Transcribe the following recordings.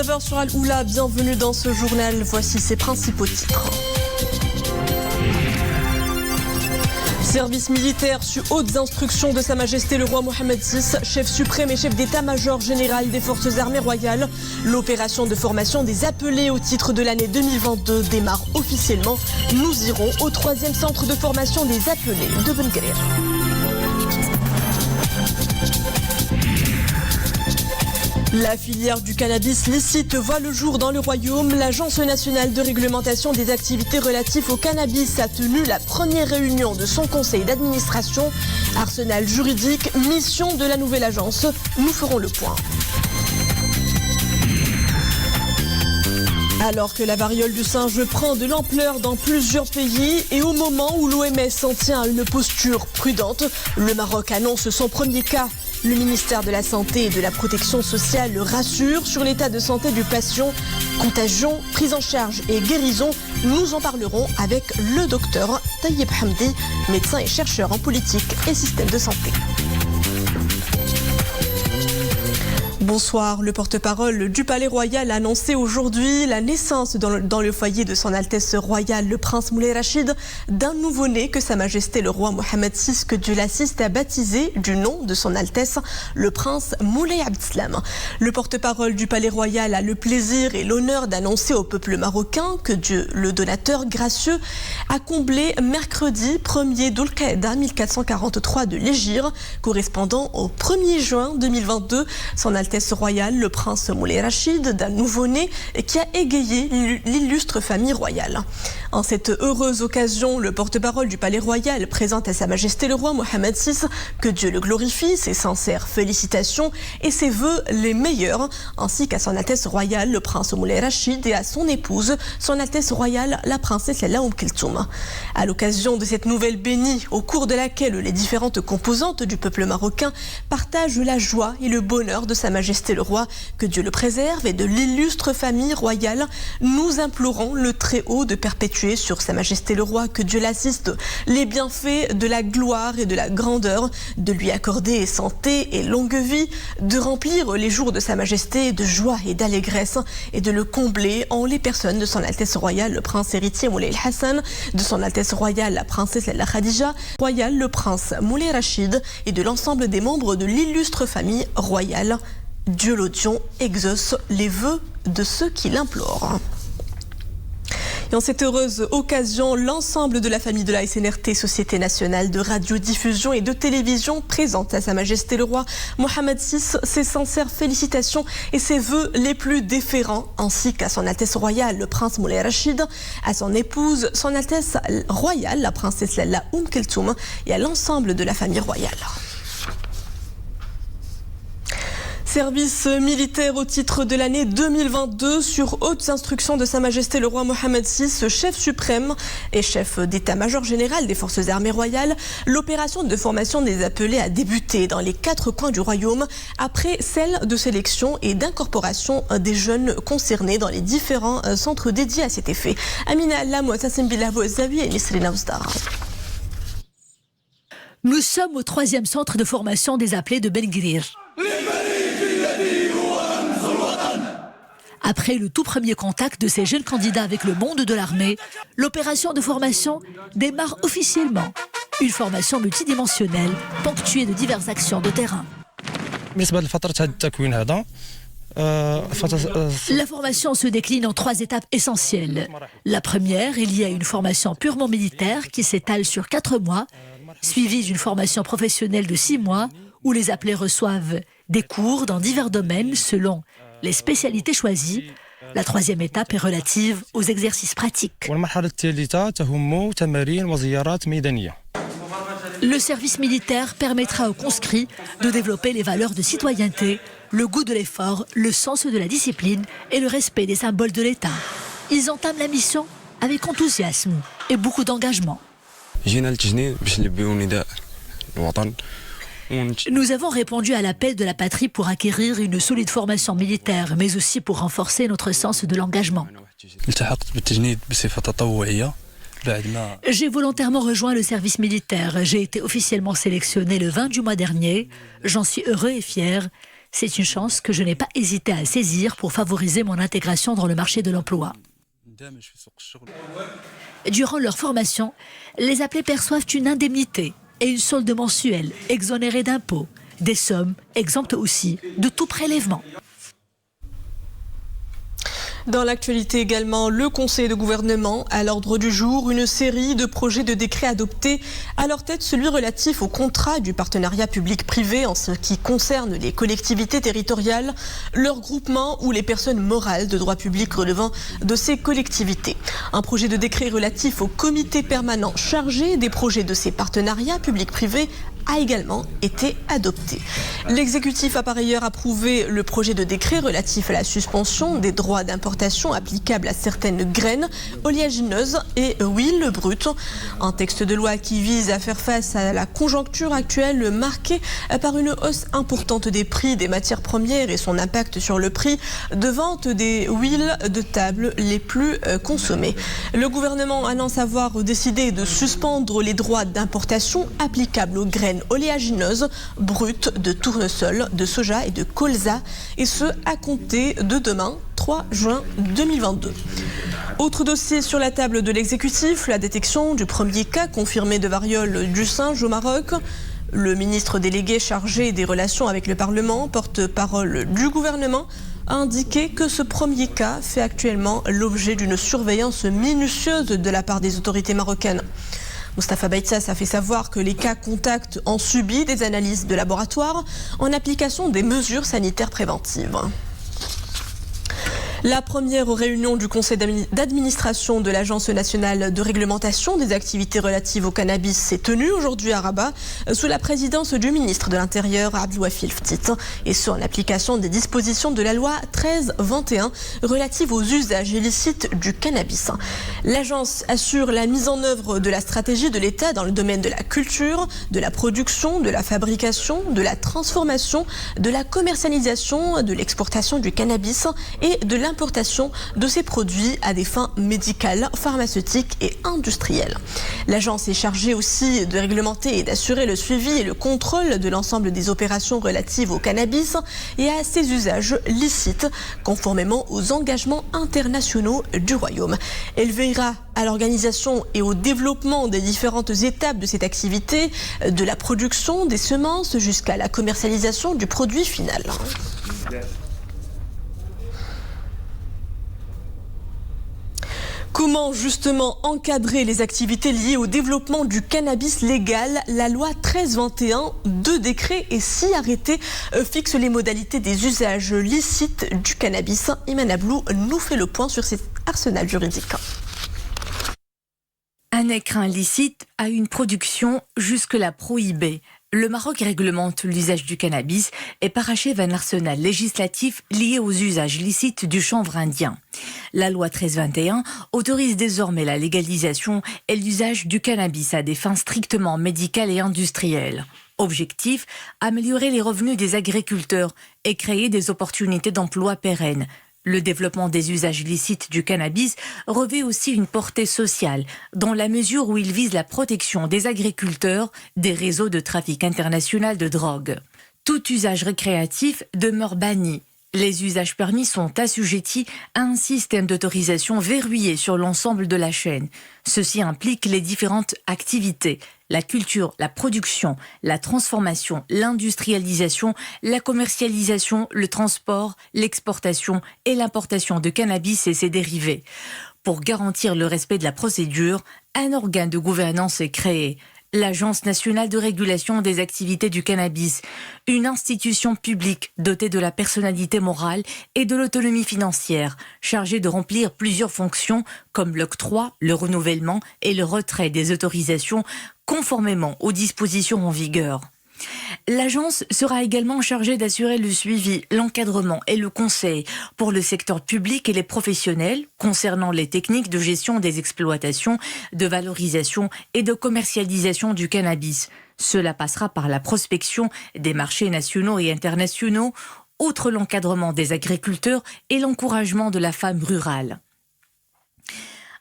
9h sur Al-Oula, bienvenue dans ce journal. Voici ses principaux titres. Service militaire sous hautes instructions de Sa Majesté le roi Mohammed VI, chef suprême et chef d'état-major général des forces armées royales. L'opération de formation des appelés au titre de l'année 2022 démarre officiellement. Nous irons au 3e centre de formation des appelés de Ben Guerir. La filière du cannabis licite voit le jour dans le royaume. L'Agence nationale de réglementation des activités relatives au cannabis a tenu la première réunion de son conseil d'administration. Arsenal juridique, mission de la nouvelle agence. Nous ferons le point. Alors que la variole du singe prend de l'ampleur dans plusieurs pays et au moment où l'OMS s'en tient à une posture prudente, le Maroc annonce son premier cas. Le ministère de la Santé et de la Protection sociale le rassure sur l'état de santé du patient. Contagion, prise en charge et guérison, nous en parlerons avec le docteur Taïeb Hamdi, médecin et chercheur en politique et système de santé. Bonsoir. Le porte-parole du Palais Royal a annoncé aujourd'hui la naissance dans le foyer de son Altesse Royale, le prince Moulay Rachid, d'un nouveau-né que Sa Majesté le roi Mohammed VI, que Dieu l'assiste, a baptisé du nom de son Altesse, le prince Moulay Abdeslam. Le porte-parole du Palais Royal a le plaisir et l'honneur d'annoncer au peuple marocain que Dieu, le donateur gracieux, a comblé mercredi 1er Dhul-Qaïda 1443 de l'Hégire, correspondant au 1er juin 2022, son Altesse royale, le prince Moulay Rachid, d'un nouveau-né qui a égayé l'illustre famille royale. En cette heureuse occasion, le porte-parole du Palais Royal présente à Sa Majesté le roi Mohammed VI que Dieu le glorifie, ses sincères félicitations et ses vœux les meilleurs, ainsi qu'à son Altesse royale, le prince Moulay Rachid, et à son épouse, son Altesse royale, la princesse Lalla Kultoum. À l'occasion de cette nouvelle bénie, au cours de laquelle les différentes composantes du peuple marocain partagent la joie et le bonheur de Sa Majesté le roi, que Dieu le préserve, et de l'illustre famille royale, nous implorons le Très-Haut de perpétuer sur Sa Majesté le roi, que Dieu l'assiste, les bienfaits de la gloire et de la grandeur, de lui accorder santé et longue vie, de remplir les jours de Sa Majesté de joie et d'allégresse, et de le combler en les personnes de son Altesse royale, le prince héritier Moulay Hassan, de son Altesse royale, la princesse Lalla Khadija, royale, le prince Moulay Rachid, et de l'ensemble des membres de l'illustre famille royale. Dieu l'audion exauce les vœux de ceux qui l'implorent. Et en cette heureuse occasion, l'ensemble de la famille de la SNRT, Société nationale de radiodiffusion et de télévision, présente à Sa Majesté le roi Mohammed VI ses sincères félicitations et ses vœux les plus déférents, ainsi qu'à son Altesse royale, le prince Moulay Rachid, à son épouse, son Altesse royale, la princesse Lalla Kultoum, et à l'ensemble de la famille royale. Service militaire au titre de l'année 2022 sur hautes instructions de Sa Majesté le roi Mohammed VI, chef suprême et chef d'état-major général des forces armées royales. L'opération de formation des appelés a débuté dans les 4 coins du royaume après celle de sélection et d'incorporation des jeunes concernés dans les différents centres dédiés à cet effet. Amina Allam, Tassim Bilavo Zawi et Nisrina Ousdar. Nous sommes au 3e centre de formation des appelés de Ben Guerir. Après le tout premier contact de ces jeunes candidats avec le monde de l'armée, l'opération de formation démarre officiellement. Une formation multidimensionnelle, ponctuée de diverses actions de terrain. La formation se décline en 3 étapes essentielles. La première est liée à une formation purement militaire qui s'étale sur 4 mois, suivie d'une formation professionnelle de 6 mois, où les appelés reçoivent des cours dans divers domaines selon les spécialités choisies. La 3e étape est relative aux exercices pratiques. Le service militaire permettra aux conscrits de développer les valeurs de citoyenneté, le goût de l'effort, le sens de la discipline et le respect des symboles de l'État. Ils entament la mission avec enthousiasme et beaucoup d'engagement. Nous avons répondu à l'appel de la patrie pour acquérir une solide formation militaire, mais aussi pour renforcer notre sens de l'engagement. J'ai volontairement rejoint le service militaire. J'ai été officiellement sélectionné le 20 du mois dernier. J'en suis heureux et fier. C'est une chance que je n'ai pas hésité à saisir pour favoriser mon intégration dans le marché de l'emploi. Durant leur formation, les appelés perçoivent une indemnité et une solde mensuelle exonérée d'impôts, des sommes exemptes aussi de tout prélèvement. Dans l'actualité également, le Conseil de gouvernement à l'ordre du jour, une série de projets de décrets adoptés, à leur tête celui relatif au contrat du partenariat public-privé en ce qui concerne les collectivités territoriales, leurs groupements ou les personnes morales de droit public relevant de ces collectivités. Un projet de décret relatif au comité permanent chargé des projets de ces partenariats public-privé a également été adopté. L'exécutif a par ailleurs approuvé le projet de décret relatif à la suspension des droits d'importation applicables à certaines graines, oléagineuses et huiles brutes. Un texte de loi qui vise à faire face à la conjoncture actuelle marquée par une hausse importante des prix des matières premières et son impact sur le prix de vente des huiles de table les plus consommées. Le gouvernement annonce avoir décidé de suspendre les droits d'importation applicables aux graines oléagineuses brutes de tournesol, de soja et de colza, et ce à compter de demain, 3 juin 2022. Autre dossier sur la table de l'exécutif, la détection du premier cas confirmé de variole du singe au Maroc. Le ministre délégué chargé des relations avec le Parlement, porte-parole du gouvernement, a indiqué que ce premier cas fait actuellement l'objet d'une surveillance minutieuse de la part des autorités marocaines. Moustapha Baïtsas a fait savoir que les cas contacts ont subi des analyses de laboratoire en application des mesures sanitaires préventives. La première réunion du conseil d'administration de l'Agence nationale de réglementation des activités relatives au cannabis s'est tenue aujourd'hui à Rabat sous la présidence du ministre de l'Intérieur Abdouafil Ftit, et ce en application des dispositions de la loi 1321 relative aux usages illicites du cannabis. L'agence assure la mise en œuvre de la stratégie de l'État dans le domaine de la culture, de la production, de la fabrication, de la transformation, de la commercialisation, de l'exportation du cannabis et de l'importation de ces produits à des fins médicales, pharmaceutiques et industrielles. L'agence est chargée aussi de réglementer et d'assurer le suivi et le contrôle de l'ensemble des opérations relatives au cannabis et à ses usages licites, conformément aux engagements internationaux du Royaume. Elle veillera à l'organisation et au développement des différentes étapes de cette activité, de la production des semences jusqu'à la commercialisation du produit final. Comment justement encadrer les activités liées au développement du cannabis légal? La loi 1321, 2 décrets et 6 arrêtés fixent les modalités des usages licites du cannabis. Iman Ablou nous fait le point sur cet arsenal juridique. Un écrin licite a une production jusque-là prohibée. Le Maroc réglemente l'usage du cannabis et parachève un arsenal législatif lié aux usages licites du chanvre indien. La loi 1321 autorise désormais la légalisation et l'usage du cannabis à des fins strictement médicales et industrielles. Objectif, améliorer les revenus des agriculteurs et créer des opportunités d'emploi pérennes. Le développement des usages licites du cannabis revêt aussi une portée sociale, dans la mesure où il vise la protection des agriculteurs des réseaux de trafic international de drogue. Tout usage récréatif demeure banni. Les usages permis sont assujettis à un système d'autorisation verrouillé sur l'ensemble de la chaîne. Ceci implique les différentes activités: la culture, la production, la transformation, l'industrialisation, la commercialisation, le transport, l'exportation et l'importation de cannabis et ses dérivés. Pour garantir le respect de la procédure, un organe de gouvernance est créé. L'Agence nationale de régulation des activités du cannabis, une institution publique dotée de la personnalité morale et de l'autonomie financière, chargée de remplir plusieurs fonctions comme l'octroi, le renouvellement et le retrait des autorisations conformément aux dispositions en vigueur. L'agence sera également chargée d'assurer le suivi, l'encadrement et le conseil pour le secteur public et les professionnels concernant les techniques de gestion des exploitations, de valorisation et de commercialisation du cannabis. Cela passera par la prospection des marchés nationaux et internationaux, outre l'encadrement des agriculteurs et l'encouragement de la femme rurale.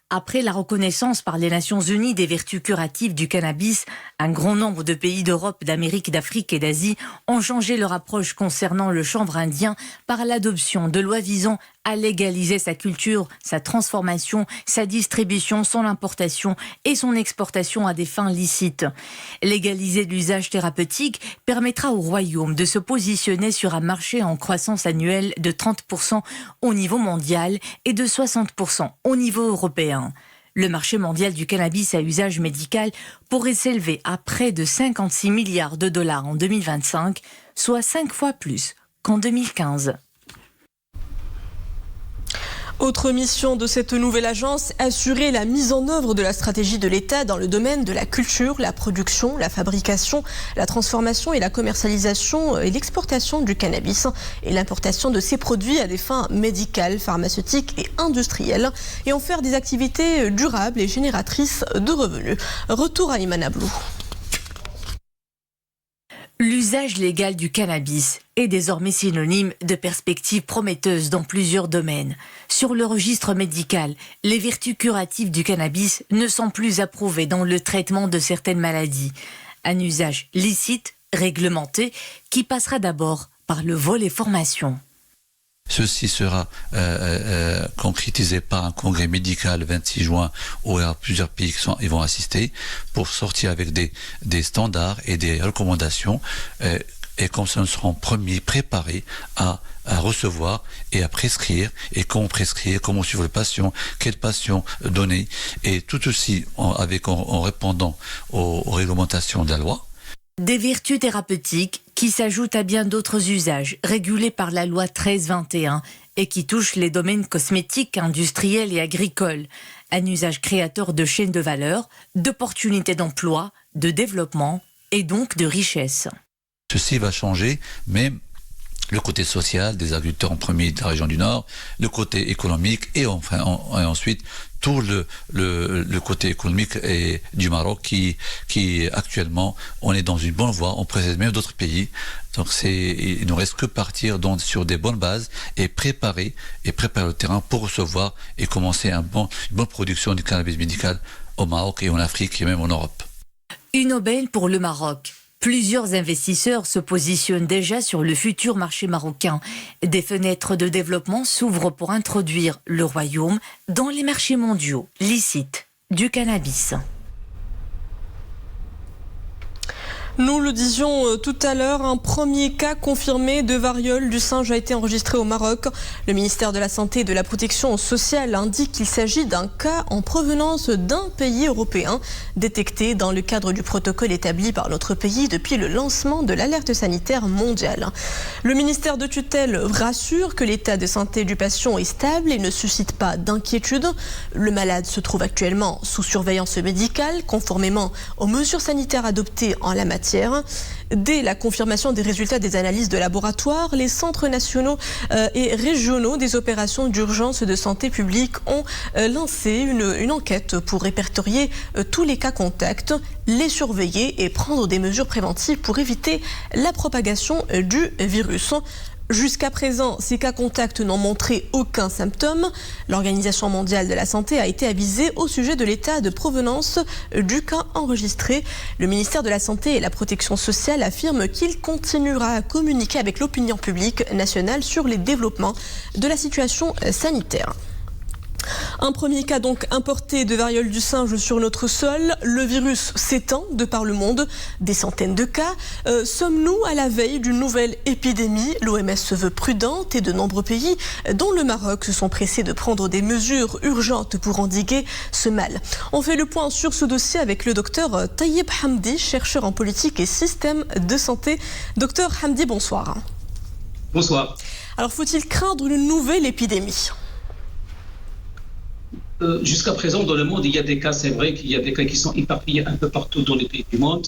Après la reconnaissance par les Nations Unies des vertus curatives du cannabis, un grand nombre de pays d'Europe, d'Amérique, d'Afrique et d'Asie ont changé leur approche concernant le chanvre indien par l'adoption de lois visant à légaliser sa culture, sa transformation, sa distribution, son importation et son exportation à des fins licites. Légaliser l'usage thérapeutique permettra au Royaume de se positionner sur un marché en croissance annuelle de 30% au niveau mondial et de 60% au niveau européen. Le marché mondial du cannabis à usage médical pourrait s'élever à près de 56 milliards de dollars en 2025, soit 5 fois plus qu'en 2015. Autre mission de cette nouvelle agence, assurer la mise en œuvre de la stratégie de l'État dans le domaine de la culture, la production, la fabrication, la transformation et la commercialisation et l'exportation du cannabis et l'importation de ces produits à des fins médicales, pharmaceutiques et industrielles et en faire des activités durables et génératrices de revenus. Retour à Iman Ablou. L'usage légal du cannabis est désormais synonyme de perspectives prometteuses dans plusieurs domaines. Sur le registre médical, les vertus curatives du cannabis ne sont plus approuvées dans le traitement de certaines maladies. Un usage licite, réglementé, qui passera d'abord par le volet formation. Ceci sera concrétisé par un congrès médical le 26 juin où il y a plusieurs pays qui vont assister pour sortir avec des standards et des recommandations et comme ça nous serons premiers préparés à recevoir et à prescrire et comment prescrire, comment suivre les patients, quels patients donner et tout aussi en répondant aux réglementations de la loi. Des vertus thérapeutiques qui s'ajoutent à bien d'autres usages régulés par la loi 1321 et qui touchent les domaines cosmétiques, industriels et agricoles. Un usage créateur de chaînes de valeur, d'opportunités d'emploi, de développement et donc de richesse. Ceci va changer, mais le côté social des agriculteurs en premier de la région du Nord, le côté économique et ensuite tout le côté économique du Maroc qui actuellement on est dans une bonne voie, on précède même d'autres pays. Donc il ne reste que partir sur des bonnes bases et préparer le terrain pour recevoir et commencer une bonne production du cannabis médical au Maroc et en Afrique et même en Europe. Une aubaine pour le Maroc. Plusieurs investisseurs se positionnent déjà sur le futur marché marocain. Des fenêtres de développement s'ouvrent pour introduire le Royaume dans les marchés mondiaux licites du cannabis. Nous le disions tout à l'heure, un premier cas confirmé de variole du singe a été enregistré au Maroc. Le ministère de la Santé et de la Protection sociale indique qu'il s'agit d'un cas en provenance d'un pays européen, détecté dans le cadre du protocole établi par notre pays depuis le lancement de l'alerte sanitaire mondiale. Le ministère de tutelle rassure que l'état de santé du patient est stable et ne suscite pas d'inquiétude. Le malade se trouve actuellement sous surveillance médicale, conformément aux mesures sanitaires adoptées en la matière. Dès la confirmation des résultats des analyses de laboratoire, les centres nationaux et régionaux des opérations d'urgence de santé publique ont lancé une enquête pour répertorier tous les cas contacts, les surveiller et prendre des mesures préventives pour éviter la propagation du virus. Jusqu'à présent, ces cas contacts n'ont montré aucun symptôme. L'Organisation mondiale de la santé a été avisée au sujet de l'état de provenance du cas enregistré. Le ministère de la Santé et la Protection sociale affirme qu'il continuera à communiquer avec l'opinion publique nationale sur les développements de la situation sanitaire. Un premier cas donc importé de variole du singe sur notre sol. Le virus s'étend de par le monde, des centaines de cas. Sommes-nous à la veille d'une nouvelle épidémie? L'OMS se veut prudente et de nombreux pays, dont le Maroc, se sont pressés de prendre des mesures urgentes pour endiguer ce mal. On fait le point sur ce dossier avec le docteur Taïeb Hamdi, chercheur en politique et système de santé. Docteur Hamdi, bonsoir. Bonsoir. Alors, faut-il craindre une nouvelle épidémie? Jusqu'à présent, dans le monde, il y a des cas, c'est vrai qu'il y a des cas qui sont éparpillés un peu partout dans les pays du monde.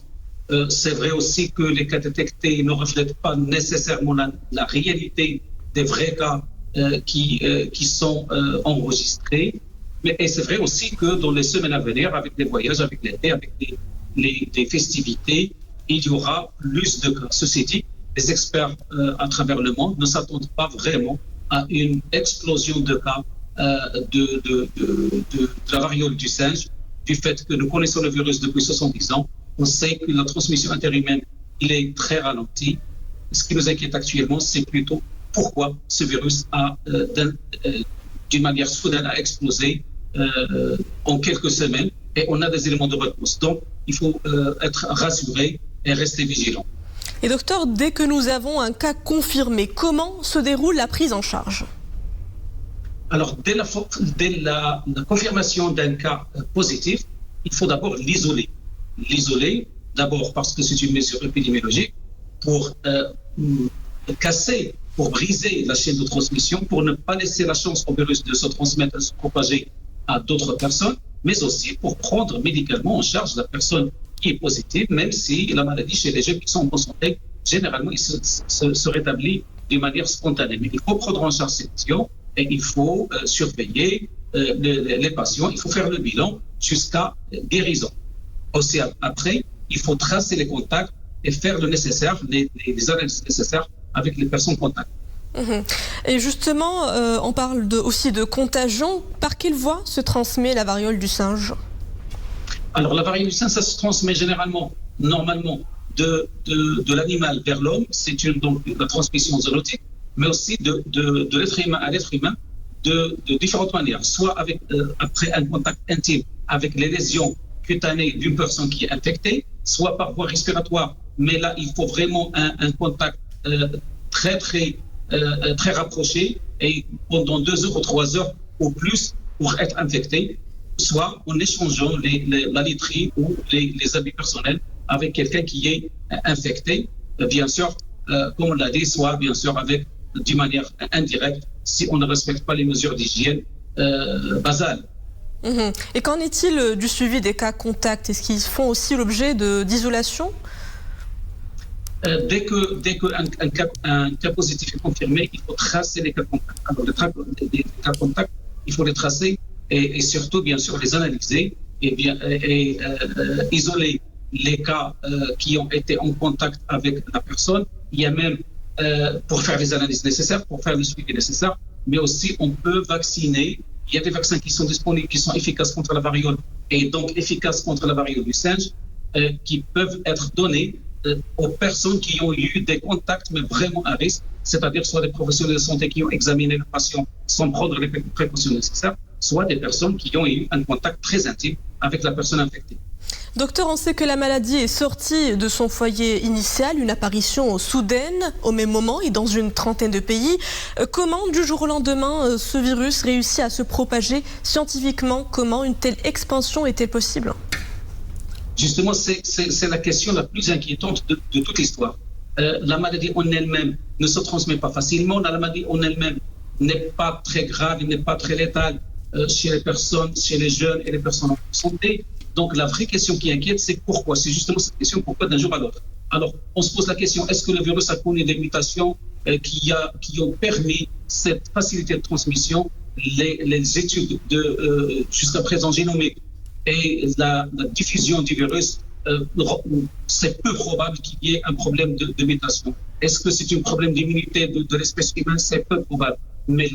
C'est vrai aussi que les cas détectés ne reflètent pas nécessairement la réalité des vrais cas qui sont enregistrés. Et c'est vrai aussi que dans les semaines à venir, avec les voyages, avec l'été, avec les festivités, il y aura plus de cas. Ceci dit, les experts à travers le monde ne s'attendent pas vraiment à une explosion de cas de la variole du singe, du fait que nous connaissons le virus depuis 70 ans. On sait que la transmission interhumaine, il est très ralenti. Ce qui nous inquiète actuellement, c'est plutôt pourquoi ce virus a, d'une manière soudaine, a explosé en quelques semaines, et on a des éléments de réponse. Donc, il faut être rassuré et rester vigilant. Et docteur, dès que nous avons un cas confirmé, comment se déroule la prise en charge ? Alors, dès la confirmation d'un cas positif, il faut d'abord l'isoler. L'isoler, d'abord parce que c'est une mesure épidémiologique, pour casser, pour briser la chaîne de transmission, pour ne pas laisser la chance au virus de se transmettre, de se propager à d'autres personnes, mais aussi pour prendre médicalement en charge la personne qui est positive, même si la maladie chez les jeunes qui sont en bonne santé, généralement, il se rétablit d'une manière spontanée. Mais il faut prendre en charge ces patients et il faut surveiller les patients, il faut faire le bilan jusqu'à guérison. Aussi, après, il faut tracer les contacts et faire le nécessaire, les analyses nécessaires avec les personnes contacts. Et justement, on parle aussi de contagion. Par quelle voie se transmet la variole du singe ? Alors, la variole du singe, ça se transmet généralement, normalement, de l'animal vers l'homme. C'est donc la transmission zoonotique, mais aussi de l'être humain à l'être humain de différentes manières. Soit après un contact intime avec les lésions cutanées d'une personne qui est infectée, soit par voie respiratoire. Mais là, il faut vraiment un contact très rapproché et pendant 2 heures ou 3 heures ou plus pour être infecté, soit en échangeant la literie ou les habits personnels avec quelqu'un qui est infecté, bien sûr, comme on l'a dit, soit bien sûr d'une manière indirecte si on ne respecte pas les mesures d'hygiène basales. Et qu'en est-il du suivi des cas contacts ? Est-ce qu'ils font aussi l'objet d'isolation ? Dès qu'un cas positif est confirmé, il faut tracer les cas contacts. Alors, les cas contacts, il faut les tracer et surtout, bien sûr, les analyser et isoler les cas qui ont été en contact avec la personne. Il y a même, pour faire les analyses nécessaires, pour faire le suivi nécessaire, mais aussi on peut vacciner. Il y a des vaccins qui sont disponibles, qui sont efficaces contre la variole et donc efficaces contre la variole du singe, qui peuvent être donnés aux personnes qui ont eu des contacts, mais vraiment à risque, c'est-à-dire soit des professionnels de santé qui ont examiné le patient sans prendre les précautions nécessaires, soit des personnes qui ont eu un contact très intime avec la personne infectée. Docteur, on sait que la maladie est sortie de son foyer initial, une apparition soudaine au même moment et dans une trentaine de pays. Comment, du jour au lendemain, ce virus réussit à se propager scientifiquement ? Comment une telle expansion était possible ? Justement, c'est la question la plus inquiétante de toute l'histoire. La maladie en elle-même ne se transmet pas facilement. La maladie en elle-même n'est pas très grave, n'est pas très létale chez les personnes, chez les jeunes et les personnes en santé. Donc, la vraie question qui inquiète, c'est pourquoi ? C'est justement cette question, pourquoi d'un jour à l'autre ? Alors, on se pose la question, est-ce que le virus a connu des mutations qui ont permis cette facilité de transmission ? Les études jusqu'à présent génomiques et la diffusion du virus, c'est peu probable qu'il y ait un problème de mutation. Est-ce que c'est un problème d'immunité de l'espèce humaine ? C'est peu probable. Mais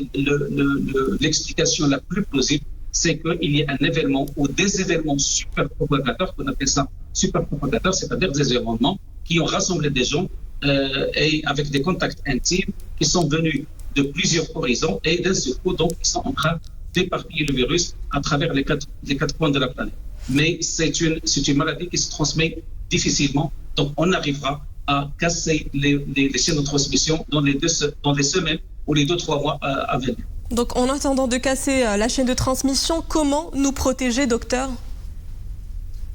l'explication la plus plausible, c'est qu'il y a un événement ou des événements superpropagateurs, qu'on appelle ça superpropagateurs, c'est-à-dire des événements qui ont rassemblé des gens et avec des contacts intimes qui sont venus de plusieurs horizons et d'un seul coup, donc, ils sont en train d'éparpiller le virus à travers les quatre coins de la planète. Mais c'est une maladie qui se transmet difficilement, donc on arrivera à casser les chaînes de transmission dans les semaines ou les 2-3 mois à venir. Donc en attendant de casser la chaîne de transmission, comment nous protéger, docteur ?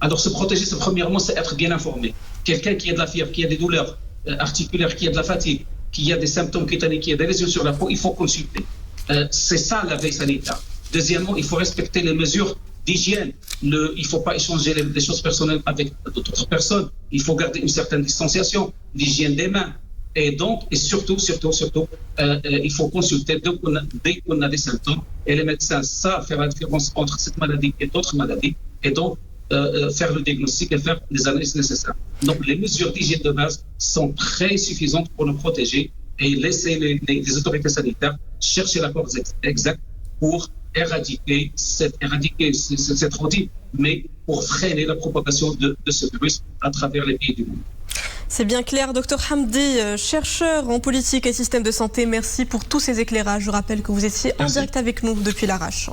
Alors se protéger, premièrement, c'est être bien informé. Quelqu'un qui a de la fièvre, qui a des douleurs articulaires, qui a de la fatigue, qui a des symptômes cutanées, qui a des lésions sur la peau, il faut consulter. C'est ça la veille sanitaire. Deuxièmement, il faut respecter les mesures d'hygiène. Il ne faut pas échanger les choses personnelles avec d'autres personnes. Il faut garder une certaine distanciation, l'hygiène des mains. Et surtout, il faut consulter dès qu'on a des symptômes. Et les médecins savent faire la différence entre cette maladie et d'autres maladies. Et donc, faire le diagnostic et faire les analyses nécessaires. Donc, les mesures d'hygiène de base sont très suffisantes pour nous protéger et laisser les autorités sanitaires chercher la cause exacte pour éradiquer cette rodine, mais pour freiner la propagation de ce virus à travers les pays du monde. C'est bien clair. Dr Hamdi, chercheur en politique et système de santé, merci pour tous ces éclairages. Je rappelle que vous étiez en direct avec nous depuis l'Arrache.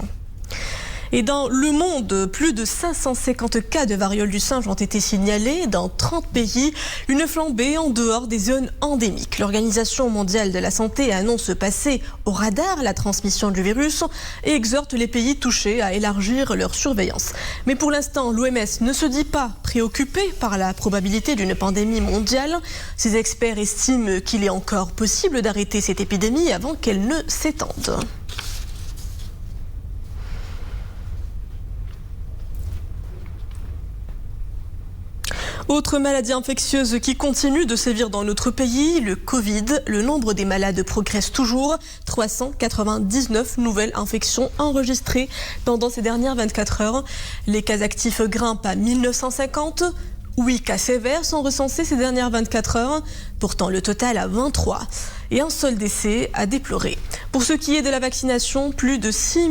Et dans le monde, plus de 550 cas de variole du singe ont été signalés dans 30 pays, une flambée en dehors des zones endémiques. L'Organisation mondiale de la santé annonce passer au radar la transmission du virus et exhorte les pays touchés à élargir leur surveillance. Mais pour l'instant, l'OMS ne se dit pas préoccupée par la probabilité d'une pandémie mondiale. Ces experts estiment qu'il est encore possible d'arrêter cette épidémie avant qu'elle ne s'étende. Autre maladie infectieuse qui continue de sévir dans notre pays, le Covid. Le nombre des malades progresse toujours. 399 nouvelles infections enregistrées pendant ces dernières 24 heures. Les cas actifs grimpent à 1950. 8 cas sévères sont recensés ces dernières 24 heures. Pourtant, le total à 23. Et un seul décès à déplorer. Pour ce qui est de la vaccination, plus de 6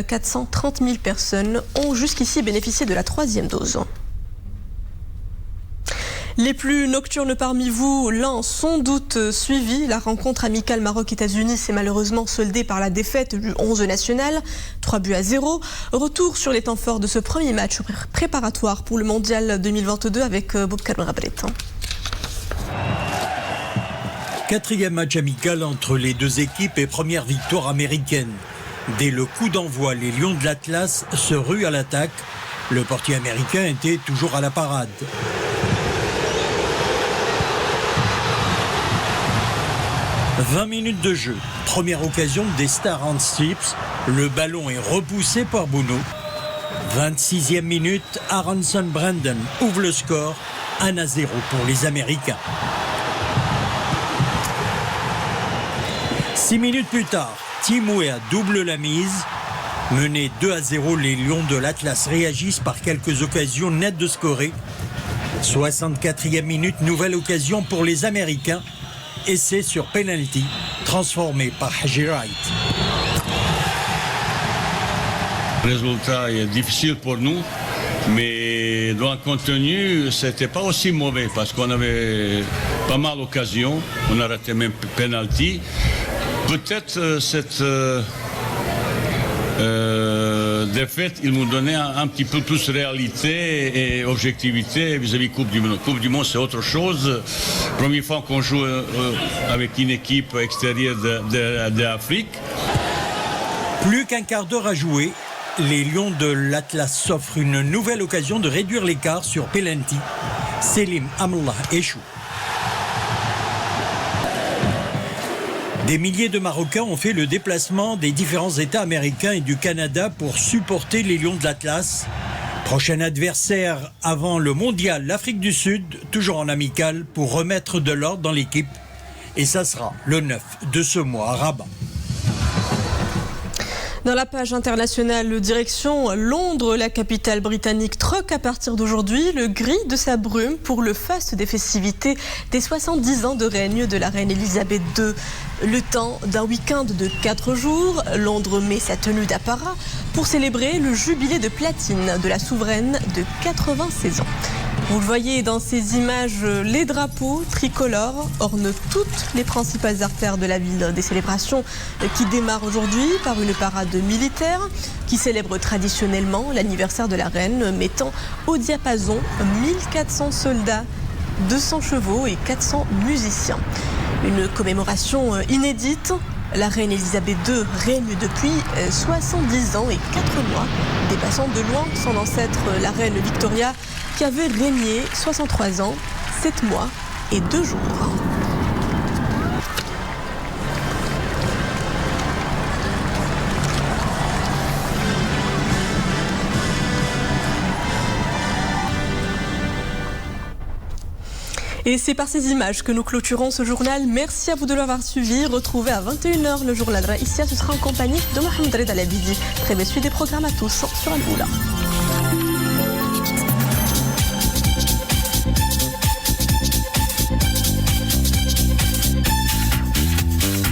430 000 personnes ont jusqu'ici bénéficié de la 3e dose. Les plus nocturnes parmi vous l'ont sans doute suivi. La rencontre amicale Maroc-États-Unis s'est malheureusement soldée par la défaite du 11 national, 3-0. Retour sur les temps forts de ce premier match préparatoire pour le Mondial 2022 avec Boubkar Rabret. 4e match amical entre les deux équipes et première victoire américaine. Dès le coup d'envoi, les Lions de l'Atlas se ruent à l'attaque. Le portier américain était toujours à la parade. 20 minutes de jeu. Première occasion des Stars and Stripes. Le ballon est repoussé par Bounou. 26e minute, Aronson Brandon ouvre le score. 1-0 pour les Américains. 6 minutes plus tard, Tim Weah double la mise. Menés 2-0, les Lions de l'Atlas réagissent par quelques occasions nettes de scorer. 64e minute, nouvelle occasion pour les Américains. Essai sur penalty, transformé par Haji Wright. Le résultat est difficile pour nous, mais dans le contenu, c'était pas aussi mauvais parce qu'on avait pas mal d'occasions. On a raté même penalty. Peut-être cette défaite, il nous donnait un petit peu plus de réalité et objectivité vis-à-vis Coupe du Monde. Coupe du Monde, c'est autre chose. Première fois qu'on joue avec une équipe extérieure d'Afrique. Plus qu'un quart d'heure à jouer, les Lions de l'Atlas s'offrent une nouvelle occasion de réduire l'écart sur penalty. Selim Amllah échoue. Des milliers de Marocains ont fait le déplacement des différents États américains et du Canada pour supporter les Lions de l'Atlas. Prochain adversaire avant le mondial, l'Afrique du Sud, toujours en amical, pour remettre de l'ordre dans l'équipe. Et ça sera le 9 de ce mois à Rabat. Dans la page internationale, direction Londres, la capitale britannique troque à partir d'aujourd'hui le gris de sa brume pour le faste des festivités des 70 ans de règne de la reine Elisabeth II. Le temps d'un week-end de 4 jours, Londres met sa tenue d'apparat pour célébrer le jubilé de platine de la souveraine de 96 ans. Vous le voyez dans ces images, les drapeaux tricolores ornent toutes les principales artères de la ville. Des célébrations qui démarrent aujourd'hui par une parade militaire qui célèbre traditionnellement l'anniversaire de la reine, mettant au diapason 1400 soldats, 200 chevaux et 400 musiciens. Une commémoration inédite. La reine Elisabeth II règne depuis 70 ans et 4 mois, dépassant de loin son ancêtre, la reine Victoria, qui avait régné 63 ans, 7 mois et 2 jours. Et c'est par ces images que nous clôturons ce journal. Merci à vous de l'avoir suivi. Retrouvez à 21h le journal Raïsia. Ce sera en compagnie de Mohamed Reda Labidi. Très belle suite des programmes à tous sur Al-Oula.